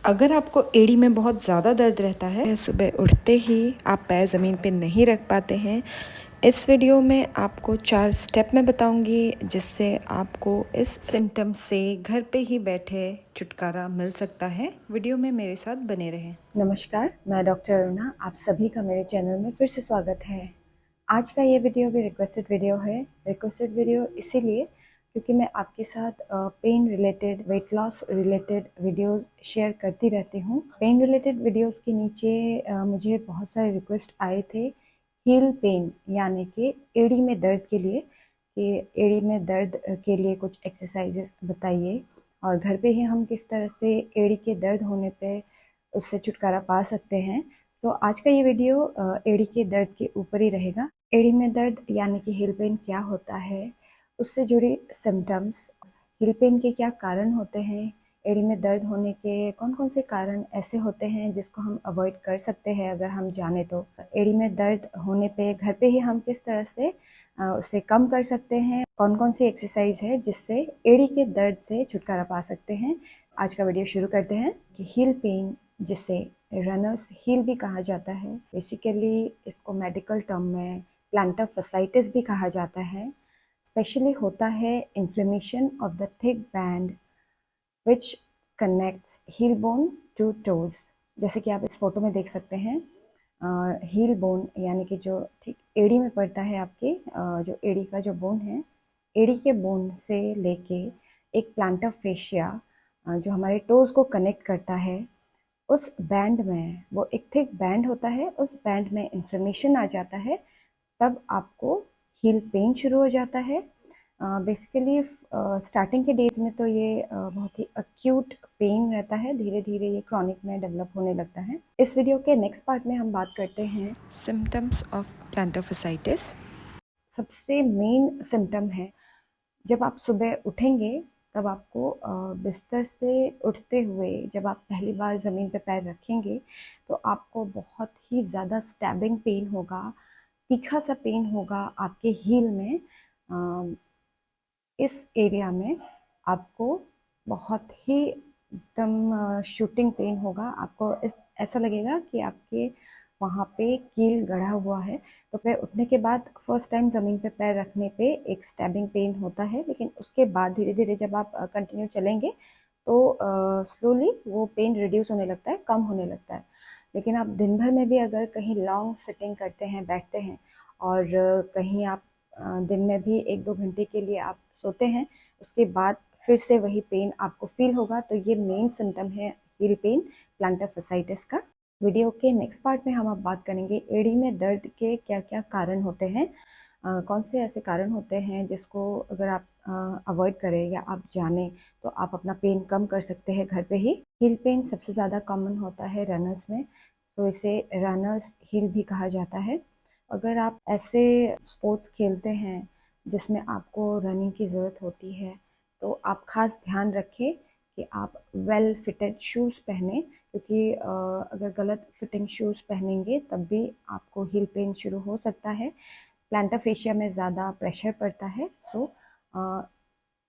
अगर आपको एड़ी में बहुत ज़्यादा दर्द रहता है, सुबह उठते ही आप पैर ज़मीन पे नहीं रख पाते हैं, इस वीडियो में आपको 4 स्टेप मैं बताऊंगी जिससे आपको इस सिम्टम से घर पे ही बैठे छुटकारा मिल सकता है। वीडियो में मेरे साथ बने रहें। नमस्कार, मैं डॉक्टर अरुणा। आप सभी का मेरे चैनल में फिर से स्वागत है। आज का ये वीडियो भी रिक्वेस्टेड वीडियो है। रिक्वेस्टेड वीडियो इसीलिए क्योंकि मैं आपके साथ pen related, weight loss related videos share करती रहती हूँ। पेन रिलेटेड वीडियोस के नीचे मुझे बहुत सारे रिक्वेस्ट आए थे हील पेन यानी कि एड़ी में दर्द के लिए, कि एड़ी में दर्द के लिए कुछ एक्सरसाइजेस बताइए और घर पे ही हम किस तरह से एड़ी के दर्द होने पे उससे छुटकारा पा सकते हैं। तो आज का ये वीडियो एड़ी के दर्द के ऊपर ही रहेगा। एड़ी में दर्द यानी कि हिल पेन क्या होता है, उससे जुड़ी सिम्टम्स, हिल पेन के क्या कारण होते हैं, एड़ी में दर्द होने के कौन कौन से कारण ऐसे होते हैं जिसको हम अवॉइड कर सकते हैं अगर हम जाने तो। एड़ी में दर्द होने पे घर पे ही हम किस तरह से उसे कम कर सकते हैं, कौन कौन सी एक्सरसाइज है जिससे एड़ी के दर्द से छुटकारा पा सकते हैं। आज का वीडियो शुरू करते हैं। कि हील पेन, जिसे रनर्स हील भी कहा जाता है, बेसिकली इसको मेडिकल टर्म में प्लांटर फसाइटिस भी कहा जाता है, स्पेशली होता है inflammation of the thick band which connects heel bone to toes. जैसे कि आप इस फोटो में देख सकते हैं, हील बोन यानी कि जो ठीक एड़ी में पड़ता है, आपके जो एड़ी का जो बोन है, एड़ी के बोन से लेके एक प्लांटर फेशिया जो हमारे टोज को कनेक्ट करता है, उस बैंड में, वो एक थिक बैंड होता है, उस बैंड में इन्फ्लेमेशन आ जाता है, तब आपको हील पेन शुरू हो जाता है। बेसिकली स्टार्टिंग के डेज में तो ये बहुत ही अक्यूट पेन रहता है, धीरे धीरे ये क्रॉनिक में डेवलप होने लगता है। इस वीडियो के नेक्स्ट पार्ट में हम बात करते हैं सिम्टम्स ऑफ प्लांटर फसाइटिस। सबसे मेन सिम्टम है जब आप सुबह उठेंगे, तब आपको बिस्तर से उठते हुए जब आप पहली बार ज़मीन पे पैर रखेंगे तो आपको बहुत ही ज़्यादा स्टैबिंग पेन होगा, तीखा सा पेन होगा आपके हील में। इस एरिया में आपको बहुत ही एकदम शूटिंग पेन होगा। आपको इस ऐसा लगेगा कि आपके वहाँ पे कील गड़ा हुआ है। तो फिर उठने के बाद फर्स्ट टाइम ज़मीन पे पैर रखने पे एक स्टैबिंग पेन होता है, लेकिन उसके बाद धीरे धीरे जब आप कंटिन्यू चलेंगे तो स्लोली वो पेन रिड्यूस होने लगता है, कम होने लगता है। लेकिन आप दिन भर में भी अगर कहीं लॉन्ग सिटिंग करते हैं, बैठते हैं, और कहीं आप दिन में भी 1-2 घंटे के लिए आप सोते हैं, उसके बाद फिर से वही पेन आपको फील होगा, तो ये मेन सिम्टम है हील पेन, प्लांटर फसाइटिस का। वीडियो के नेक्स्ट पार्ट में हम अब बात करेंगे एड़ी में दर्द के क्या क्या कारण होते हैं, कौन से ऐसे कारण होते हैं जिसको अगर आप अवॉइड करें या आप जानें तो आप अपना पेन कम कर सकते हैं घर पे ही। हील पेन सबसे ज़्यादा कॉमन होता है रनर्स में, तो इसे रनर्स हील भी कहा जाता है। अगर आप ऐसे स्पोर्ट्स खेलते हैं जिसमें आपको रनिंग की ज़रूरत होती है, तो आप ख़ास ध्यान रखें कि आप वेल फिटेड शूज़ पहने, क्योंकि अगर गलत फिटिंग शूज़ पहनेंगे तब भी आपको हील पेन शुरू हो सकता है। प्लांटर फेशिया में ज़्यादा प्रेशर पड़ता है, सो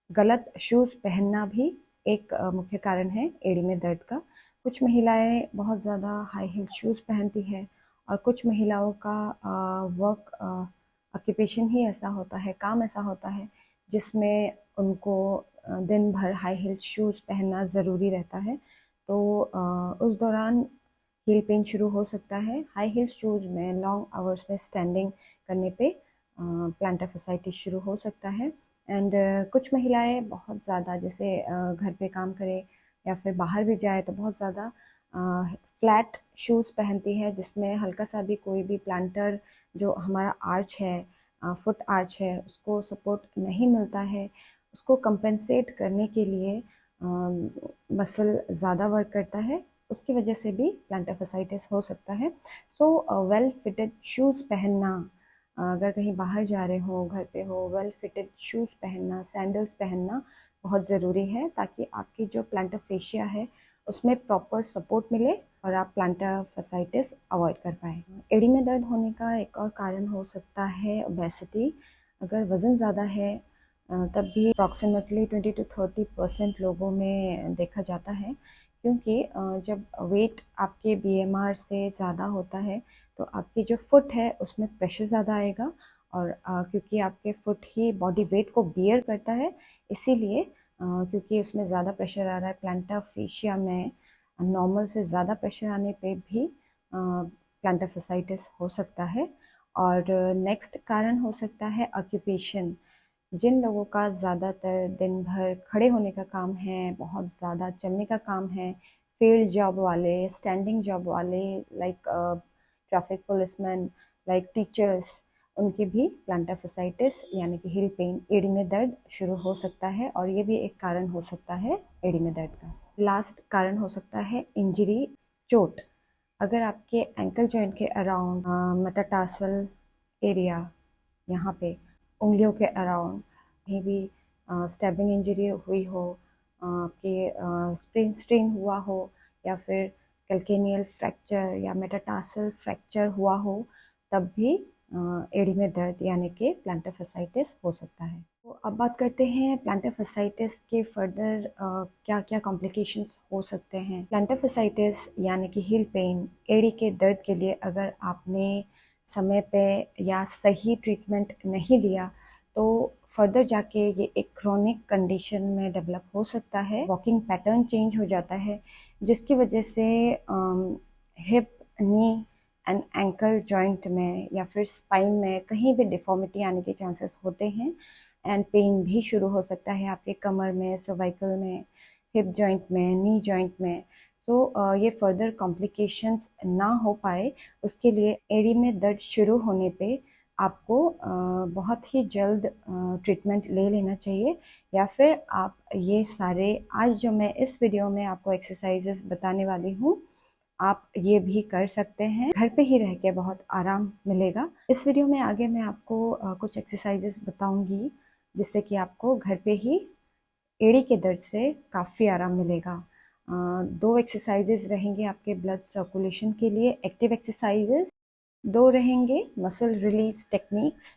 गलत शूज़ पहनना भी एक मुख्य कारण है एड़ी में दर्द का। कुछ महिलाएं बहुत ज़्यादा हाई हील शूज़ पहनती है और कुछ महिलाओं का वर्क ऑक्यूपेशन ही ऐसा होता है, काम ऐसा होता है जिसमें उनको दिन भर हाई हील शूज़ पहनना ज़रूरी रहता है, तो उस दौरान हील पेन शुरू हो सकता है। हाई हील शूज़ में लॉन्ग आवर्स में स्टैंडिंग करने पे प्लांटर फसाइटिस शुरू हो सकता है। एंड कुछ महिलाएं बहुत ज़्यादा, जैसे घर पे काम करें या फिर बाहर भी जाए, तो बहुत ज़्यादा फ्लैट शूज़ पहनती है जिसमें हल्का सा भी कोई भी प्लांटर, जो हमारा आर्च है, फुट आर्च है, उसको सपोर्ट नहीं मिलता है, उसको कंपेंसेट करने के लिए मसल ज़्यादा वर्क करता है, उसकी वजह से भी प्लांटर फसाइटिस हो सकता है। सो वेल फिटेड शूज़ पहनना, अगर कहीं बाहर जा रहे हो, घर पे हो, वेल फिटेड शूज़ पहनना, सैंडल्स पहनना बहुत ज़रूरी है, ताकि आपकी जो प्लांटर फेशिया है उसमें प्रॉपर सपोर्ट मिले और आप प्लांटर फसाइटिस अवॉइड कर पाएँ। एड़ी में दर्द होने का एक और कारण हो सकता है ओबेसिटी। अगर वज़न ज़्यादा है तब भी अप्रॉक्सीमेटली 20 to 30% लोगों में देखा जाता है क्योंकि जब वेट आपके बीएमआर से ज़्यादा होता है तो आपकी जो फुट है उसमें प्रेशर ज़्यादा आएगा, और क्योंकि आपके फुट ही बॉडी वेट को बियर करता है, इसीलिए क्योंकि उसमें ज़्यादा प्रेशर आ रहा है प्लांटर फेशिया में, नॉर्मल से ज़्यादा प्रेशर आने पे भी प्लांटर fasciitis हो सकता है। और नेक्स्ट कारण हो सकता है ऑक्यूपेशन। जिन लोगों का ज़्यादातर दिन भर खड़े होने का काम है, बहुत ज़्यादा चलने का काम है, फील्ड जॉब वाले, स्टैंडिंग जॉब वाले, like traffic policeman, like teachers, उनकी भी प्लांटर fasciitis यानी कि हील पेन, एड़ी में दर्द शुरू हो सकता है, और ये भी एक कारण हो सकता है एड़ी में दर्द का। लास्ट कारण हो सकता है इंजरी, चोट। अगर आपके एंकल जॉइंट के अराउंड मेटाटार्सल एरिया, यहाँ पे उंगलियों के अराउंड कहीं भी स्टैबिंग इंजरी हुई हो, आपके स्प्रेन स्ट्रेन हुआ हो, या फिर कैल्केनियल फ्रैक्चर या मेटाटार्सल फ्रैक्चर हुआ हो, तब भी एड़ी में दर्द यानी कि प्लांटर fasciitis हो सकता है। तो अब बात करते हैं प्लांटर fasciitis के फर्दर क्या क्या कॉम्प्लिकेशंस हो सकते हैं। प्लांटर fasciitis यानी कि हील पेन, एड़ी के दर्द के लिए अगर आपने समय पे या सही ट्रीटमेंट नहीं लिया तो फर्दर जाके ये एक क्रोनिक कंडीशन में डेवलप हो सकता है। वॉकिंग पैटर्न चेंज हो जाता है, जिसकी वजह से hip, knee and ankle joint में या फिर स्पाइन में कहीं भी डिफॉर्मिटी आने के चांसेस होते हैं, एंड पेन भी शुरू हो सकता है आपके कमर में, सर्वाइकल में, हिप जॉइंट में, नी जॉइंट में। सो ये फर्दर कॉम्प्लिकेशंस ना हो पाए उसके लिए एड़ी में दर्द शुरू होने पे आपको बहुत ही जल्द ट्रीटमेंट ले लेना चाहिए, या फिर आप ये सारे आज जो मैं इस वीडियो में आपको एक्सरसाइजेस बताने वाली हूँ, आप ये भी कर सकते हैं। घर पे ही रह के बहुत आराम मिलेगा। इस वीडियो में आगे मैं आपको कुछ एक्सरसाइजेस बताऊंगी जिससे कि आपको घर पे ही एड़ी के दर्द से काफ़ी आराम मिलेगा। 2 एक्सरसाइजेस रहेंगे आपके ब्लड सर्कुलेशन के लिए, एक्टिव एक्सरसाइजेस, 2 रहेंगे मसल रिलीज टेक्निक्स,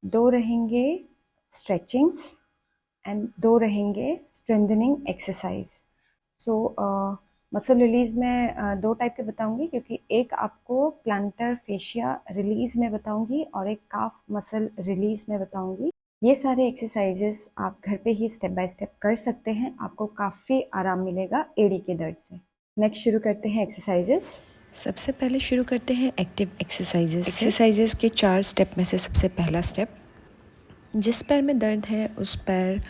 2 रहेंगे स्ट्रेचिंग्स, एंड 2 रहेंगे स्ट्रेंथनिंग एक्सरसाइज। सो मसल रिलीज में 2 टाइप के बताऊंगी, क्योंकि एक आपको प्लांटर फेशिया रिलीज में बताऊंगी और एक काफ मसल रिलीज में बताऊंगी। ये सारे एक्सरसाइजेस आप घर पे ही स्टेप बाय स्टेप कर सकते हैं, आपको काफ़ी आराम मिलेगा एड़ी के दर्द से। नेक्स्ट शुरू करते हैं एक्सरसाइजेस। सबसे पहले शुरू करते हैं एक्टिव एक्सरसाइजेस के 4 स्टेप में से सबसे पहला स्टेप, जिस पैर में दर्द है उस पैर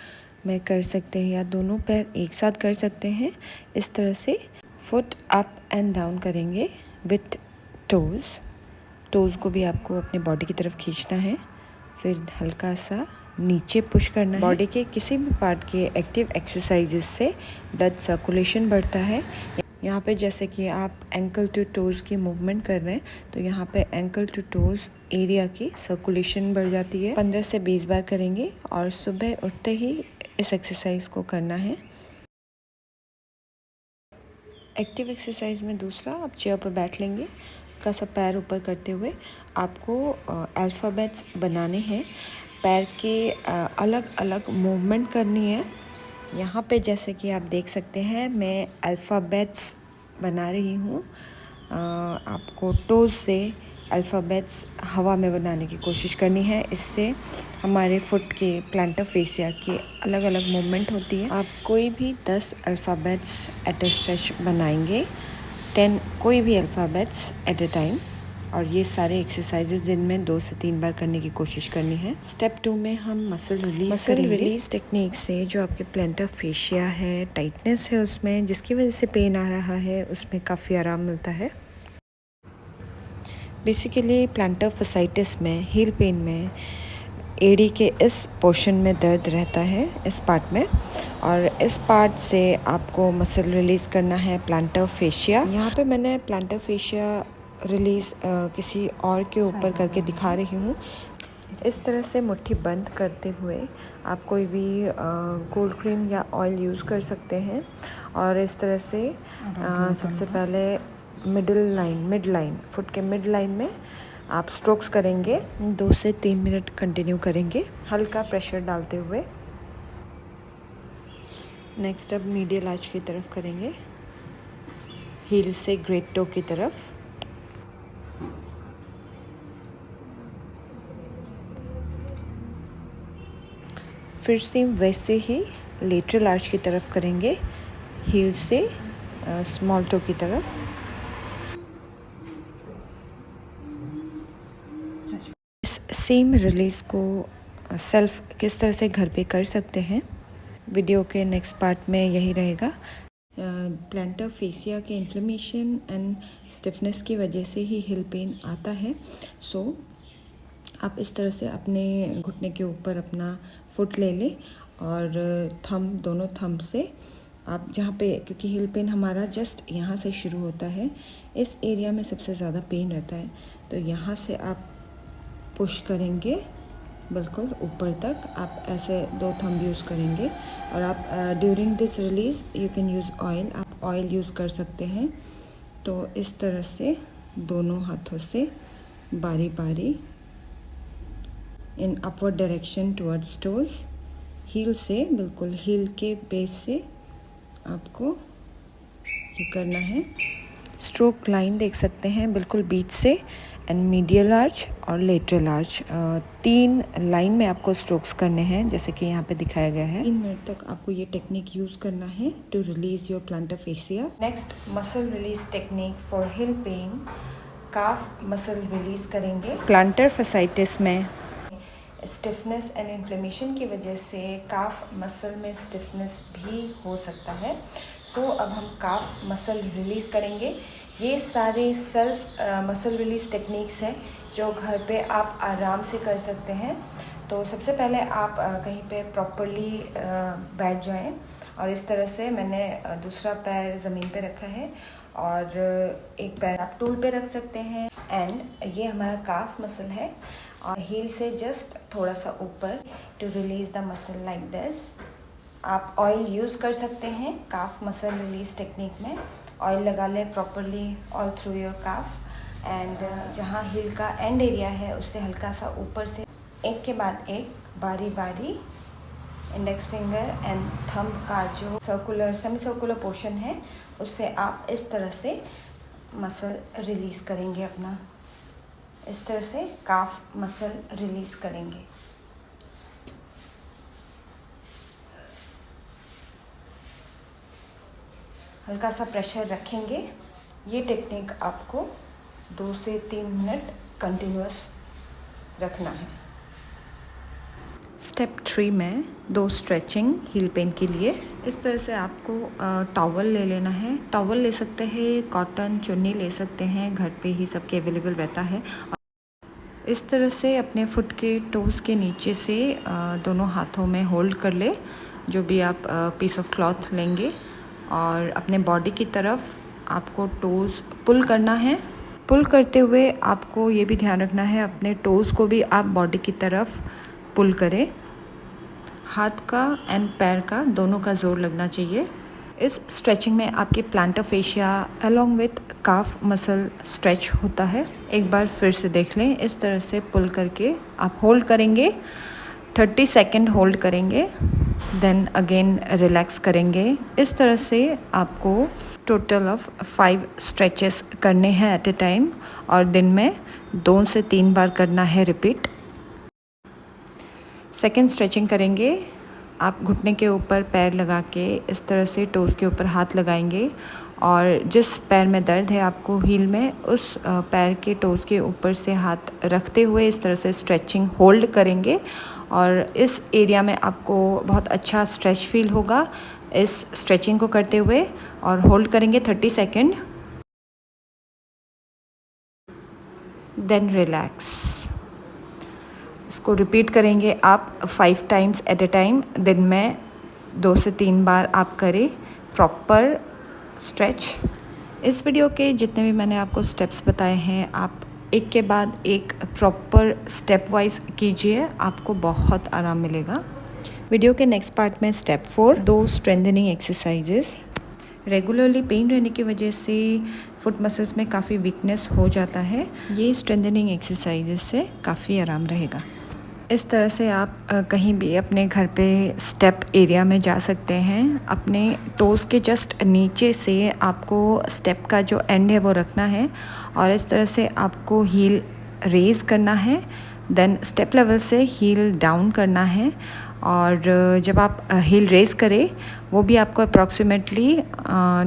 में कर सकते हैं या दोनों पैर एक साथ कर सकते हैं। इस तरह से फुट अप एंड डाउन करेंगे विथ टोज़ को भी आपको अपने बॉडी की तरफ खींचना है, फिर हल्का सा नीचे पुश करना है। बॉडी के किसी भी पार्ट के एक्टिव एक्सरसाइजेस से ब्लड सर्कुलेशन बढ़ता है। यहाँ पे जैसे कि आप एंकल टू टोज़ की मूवमेंट कर रहे हैं तो यहाँ पे एंकल टू टोज़ एरिया की सर्कुलेशन बढ़ जाती है। 15 से 20 बार करेंगे और सुबह उठते ही इस एक्सरसाइज को करना है। एक्टिव एक्सरसाइज में दूसरा, आप चेयर पर बैठ लेंगे, का सब पैर ऊपर करते हुए आपको अल्फ़ाबेट्स बनाने हैं। पैर के अलग अलग मूवमेंट करनी है। यहाँ पे जैसे कि आप देख सकते हैं मैं अल्फ़ाबेट्स बना रही हूँ। आपको टोज़ से अल्फ़ाबेट्स हवा में बनाने की कोशिश करनी है। इससे हमारे फुट के प्लांटर फेशिया के अलग अलग मूवमेंट होती है। आप कोई भी 10 अल्फ़ाबेट्स एट ए स्ट्रेच बनाएंगे, 10 कोई भी अल्फ़ाबेट्स एट ए टाइम, और ये सारे एक्सरसाइजेज दिन में 2 से 3 बार करने की कोशिश करनी है। स्टेप 2 में हम मसल रिलीज टेक्निक से जो आपके प्लांटर फेशिया है, टाइटनेस है उसमें, जिसकी वजह से पेन आ रहा है, उसमें काफ़ी आराम मिलता है। बेसिकली प्लांटर fasciitis में, हील पेन में एड़ी के इस पोर्शन में दर्द रहता है, इस पार्ट में, और इस पार्ट से आपको मसल रिलीज़ करना है प्लांटर फेशिया। यहाँ पे मैंने प्लांटर फेशिया रिलीज़ किसी और के ऊपर करके दिखा रही हूँ। इस तरह से मुट्ठी बंद करते हुए आप कोई भी कोल्ड क्रीम या ऑयल यूज़ कर सकते हैं, और इस तरह से सबसे पहले मिड लाइन फुट के मिड लाइन में आप स्ट्रोक्स करेंगे। 2 से 3 मिनट कंटिन्यू करेंगे हल्का प्रेशर डालते हुए। नेक्स्ट अब मीडियल आर्च की तरफ करेंगे, हील से ग्रेट टो की तरफ। फिर से वैसे ही लेटरल आर्च की तरफ करेंगे, हील से स्मॉल टो की तरफ। इस सेम रिलीज़ को सेल्फ किस तरह से घर पे कर सकते हैं, वीडियो के नेक्स्ट पार्ट में यही रहेगा। प्लांटर फेसिया के इन्फ्लेमेशन एंड स्टिफनेस की वजह से ही हिल पेन आता है। सो आप इस तरह से अपने घुटने के ऊपर अपना फुट ले लें और दोनों थंब से आप जहाँ पे, क्योंकि हिल पेन हमारा जस्ट यहाँ से शुरू होता है, इस एरिया में सबसे ज़्यादा पेन रहता है, तो यहाँ से आप पुश करेंगे बिल्कुल ऊपर तक। आप ऐसे 2 थंब यूज़ करेंगे और आप during this release you can use oil, आप ऑयल यूज़ कर सकते हैं। तो इस तरह से दोनों हाथों से बारी बारी in upward direction towards toes, heel से, बिल्कुल हील के बेस से आपको ये करना है। स्ट्रोक लाइन देख सकते हैं बिल्कुल बीच से, एंड मीडियल आर्च और लेटरल आर्च, 3 लाइन में आपको स्ट्रोक्स करने हैं जैसे कि यहाँ पे दिखाया गया है। 3 मिनट तक आपको ये टेक्निक यूज़ करना है to release your plantar fascia. Next muscle release technique for heel pain, calf muscle release करेंगे। प्लांटर फसाइटिस में स्टिफनेस एंड इन्फ्लेमेशन की वजह से काफ मसल में स्टिफनेस भी हो सकता है। सो अब हम काफ मसल रिलीज़ करेंगे। ये सारे सेल्फ मसल रिलीज़ टेक्निक्स हैं जो घर पे आप आराम से कर सकते हैं। तो सबसे पहले आप कहीं पे प्रॉपरली बैठ जाएं और इस तरह से मैंने दूसरा पैर ज़मीन पे रखा है और एक पैर आप टूल पे रख सकते हैं। एंड ये हमारा काफ मसल है और हील से जस्ट थोड़ा सा ऊपर to release the muscle like this. आप ऑयल यूज़ कर सकते हैं काफ मसल रिलीज़ टेक्निक में। ऑयल लगा लें properly all through your calf and जहाँ हील का एंड एरिया है उससे हल्का सा ऊपर से एक के बाद एक बारी बारी इंडेक्स फिंगर एंड थंब का जो सर्कुलर सेमी सर्कुलर पोर्शन है उससे आप इस तरह से मसल रिलीज़ करेंगे अपना। इस तरह से काफ मसल रिलीज़ करेंगे। हल्का सा प्रेशर रखेंगे। ये टेक्निक आपको 2 से 3 मिनट कंटिन्यूअस रखना है। स्टेप 3 में 2 स्ट्रेचिंग हील पेन के लिए। इस तरह से आपको टॉवल ले लेना है। टॉवल ले सकते हैं, कॉटन चुन्नी ले सकते हैं, घर पे ही सबके अवेलेबल रहता है। इस तरह से अपने फुट के टोज़ के नीचे से दोनों हाथों में होल्ड कर ले, जो भी आप पीस ऑफ क्लॉथ लेंगे, और अपने बॉडी की तरफ आपको टोज़ पुल करना है। पुल करते हुए आपको ये भी ध्यान रखना है अपने टोज़ को भी आप बॉडी की तरफ पुल करें। हाथ का एंड पैर का दोनों का ज़ोर लगना चाहिए। इस स्ट्रेचिंग में आपके plantar fascia along with calf muscle stretch होता है। एक बार फिर से देख लें। इस तरह से पुल करके आप होल्ड करेंगे, 30 सेकेंड होल्ड करेंगे, देन अगेन रिलैक्स करेंगे। इस तरह से आपको टोटल ऑफ 5 स्ट्रेचेस करने हैं एट ए टाइम और दिन में 2 से 3 बार करना है रिपीट। सेकेंड स्ट्रेचिंग करेंगे। आप घुटने के ऊपर पैर लगा के इस तरह से टोज़ के ऊपर हाथ लगाएंगे और जिस पैर में दर्द है आपको हील में, उस पैर के टोज़ के ऊपर से हाथ रखते हुए इस तरह से स्ट्रेचिंग होल्ड करेंगे और इस एरिया में आपको बहुत अच्छा स्ट्रेच फील होगा इस स्ट्रेचिंग को करते हुए। और होल्ड करेंगे 30 सेकेंड, देन रिलैक्स। इसको रिपीट करेंगे आप 5 टाइम्स एट ए टाइम। दिन में 2 से 3 बार आप करें प्रॉपर स्ट्रेच। इस वीडियो के जितने भी मैंने आपको स्टेप्स बताए हैं, आप एक के बाद एक प्रॉपर स्टेप वाइज कीजिए, आपको बहुत आराम मिलेगा। वीडियो के नेक्स्ट पार्ट में step 4, 2 strengthening exercises. Regularly pain रहने की वजह से फुट मसल्स में काफ़ी वीकनेस हो जाता है। ये स्ट्रेंथनिंग एक्सरसाइजेस से काफ़ी आराम रहेगा। इस तरह से आप कहीं भी अपने घर पे स्टेप एरिया में जा सकते हैं। अपने टोज़ के जस्ट नीचे से आपको स्टेप का जो एंड है वो रखना है और इस तरह से आपको हील रेज़ करना है, देन स्टेप लेवल से हील डाउन करना है। और जब आप हील रेज़ करें वो भी आपको अप्रॉक्सीमेटली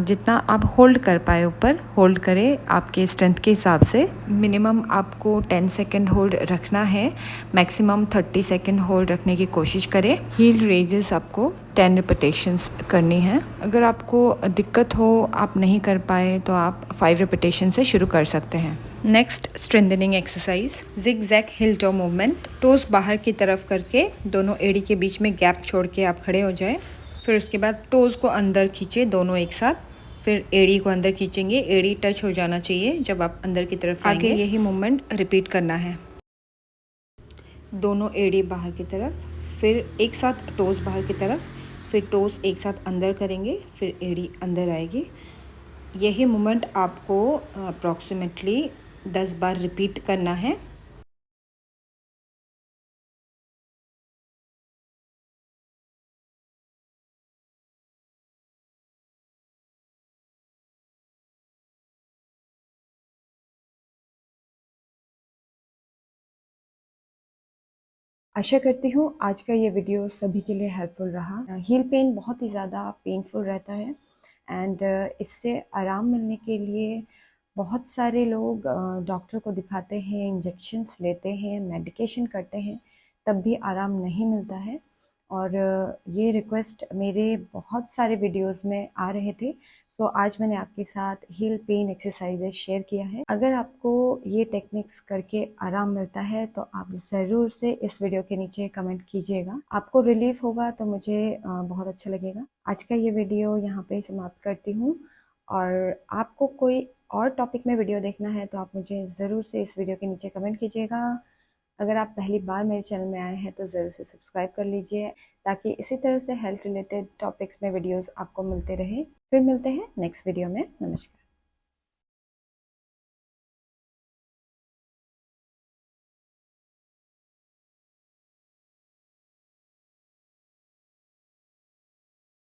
जितना आप होल्ड कर पाए ऊपर होल्ड करें आपके स्ट्रेंथ के हिसाब से। मिनिमम आपको 10 सेकेंड होल्ड रखना है, मैक्सिमम 30 सेकेंड होल्ड रखने की कोशिश करें। हील रेजेस आपको 10 रिपीटेशंस करनी है। अगर आपको दिक्कत हो, आप नहीं कर पाए, तो आप 5 रिपीटेशन से शुरू कर सकते हैं। Next strengthening exercise, zig zag heel toe movement. Toes बाहर की तरफ करके दोनों एड़ी के बीच में गैप छोड़ के आप खड़े हो जाए। फिर उसके बाद टोज़ को अंदर खींचे दोनों एक साथ, फिर एड़ी को अंदर खींचेंगे। एड़ी टच हो जाना चाहिए जब आप अंदर की तरफ आगे। यही मूवमेंट रिपीट करना है, दोनों एड़ी बाहर की तरफ, फिर एक साथ टोज़ बाहर की तरफ, फिर टोज़ एक साथ अंदर करेंगे, फिर एड़ी अंदर आएगी। यही मूवमेंट आपको अप्रॉक्सीमेटली 10 बार रिपीट करना है। आशा करती हूँ आज का ये वीडियो सभी के लिए हेल्पफुल रहा। हील पेन बहुत ही ज़्यादा पेनफुल रहता है एंड इससे आराम मिलने के लिए बहुत सारे लोग डॉक्टर को दिखाते हैं, इंजेक्शन्स लेते हैं, मेडिकेशन करते हैं, तब भी आराम नहीं मिलता है। और ये रिक्वेस्ट मेरे बहुत सारे वीडियोस में आ रहे थे, सो आज मैंने आपके साथ हील पेन एक्सरसाइजेज शेयर किया है। अगर आपको ये टेक्निक्स करके आराम मिलता है तो आप ज़रूर से इस वीडियो के नीचे कमेंट कीजिएगा। आपको रिलीफ होगा तो मुझे बहुत अच्छा लगेगा। आज का ये वीडियो यहाँ पे समाप्त करती हूँ और आपको कोई और टॉपिक में वीडियो देखना है तो आप मुझे ज़रूर से इस वीडियो के नीचे कमेंट कीजिएगा। अगर आप पहली बार मेरे चैनल में आए हैं तो ज़रूर से सब्सक्राइब कर लीजिए ताकि इसी तरह से हेल्थ रिलेटेड टॉपिक्स में वीडियोस आपको मिलते रहे। फिर मिलते हैं नेक्स्ट वीडियो में। नमस्कार।